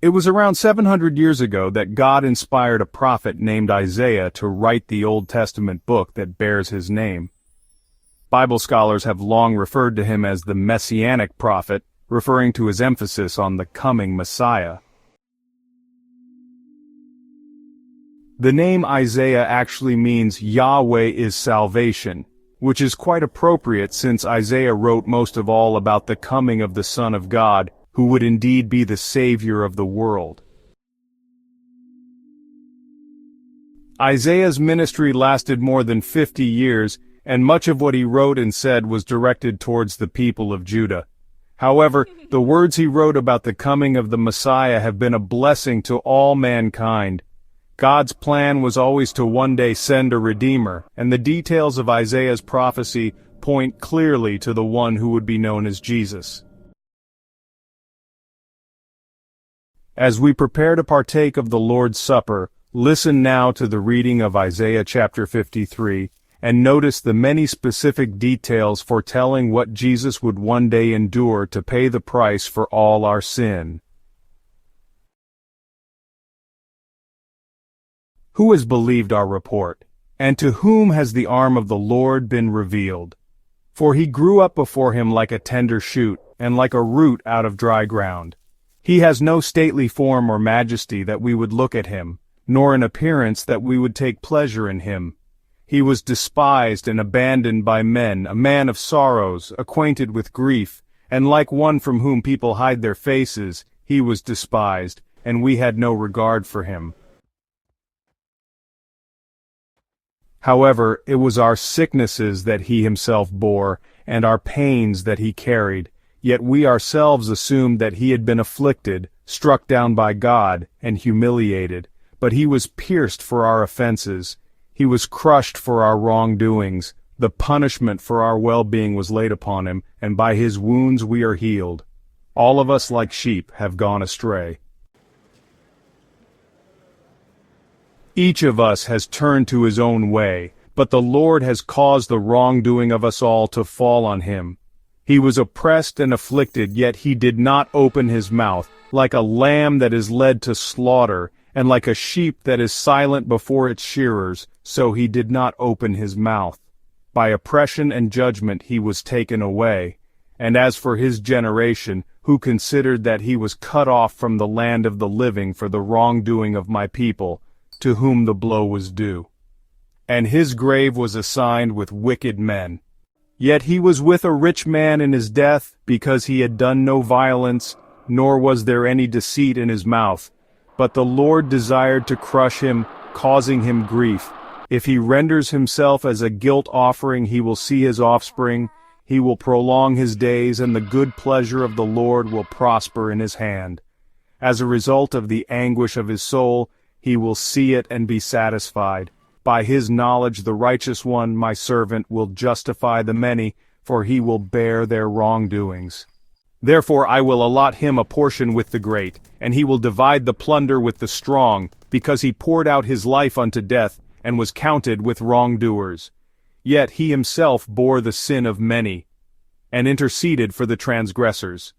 It was around 700 years ago that God inspired a prophet named Isaiah to write the Old Testament book that bears his name. Bible scholars have long referred to him as the Messianic prophet, referring to his emphasis on the coming Messiah. The name Isaiah actually means Yahweh is salvation, which is quite appropriate since Isaiah wrote most of all about the coming of the Son of God, who would indeed be the Savior of the world. Isaiah's ministry lasted more than 50 years, and much of what he wrote and said was directed towards the people of Judah. However, the words he wrote about the coming of the Messiah have been a blessing to all mankind. God's plan was always to one day send a Redeemer, and the details of Isaiah's prophecy point clearly to the one who would be known as Jesus. As we prepare to partake of the Lord's Supper, listen now to the reading of Isaiah chapter 53, and notice the many specific details foretelling what Jesus would one day endure to pay the price for all our sin. Who has believed our report? And to whom has the arm of the Lord been revealed? For he grew up before him like a tender shoot, and like a root out of dry ground. He has no stately form or majesty that we would look at him, nor an appearance that we would take pleasure in him. He was despised and abandoned by men, a man of sorrows, acquainted with grief, and like one from whom people hide their faces, he was despised, and we had no regard for him. However, it was our sicknesses that he himself bore, and our pains that he carried, yet we ourselves assumed that he had been afflicted, struck down by God, and humiliated. But he was pierced for our offenses, he was crushed for our wrongdoings, the punishment for our well-being was laid upon him, and by his wounds we are healed. All of us like sheep have gone astray. Each of us has turned to his own way, but the Lord has caused the wrongdoing of us all to fall on him. He was oppressed and afflicted, yet he did not open his mouth, like a lamb that is led to slaughter, and like a sheep that is silent before its shearers, so he did not open his mouth. By oppression and judgment he was taken away. And as for his generation, who considered that he was cut off from the land of the living for the wrongdoing of my people, to whom the blow was due. And his grave was assigned with wicked men. Yet he was with a rich man in his death, because he had done no violence, nor was there any deceit in his mouth. But the Lord desired to crush him, causing him grief. If he renders himself as a guilt offering, he will see his offspring. He will prolong his days, and the good pleasure of the Lord will prosper in his hand. As a result of the anguish of his soul, he will see it and be satisfied. By his knowledge the righteous one, my servant, will justify the many, for he will bear their wrongdoings. Therefore I will allot him a portion with the great, and he will divide the plunder with the strong, because he poured out his life unto death, and was counted with wrongdoers. Yet he himself bore the sin of many, and interceded for the transgressors.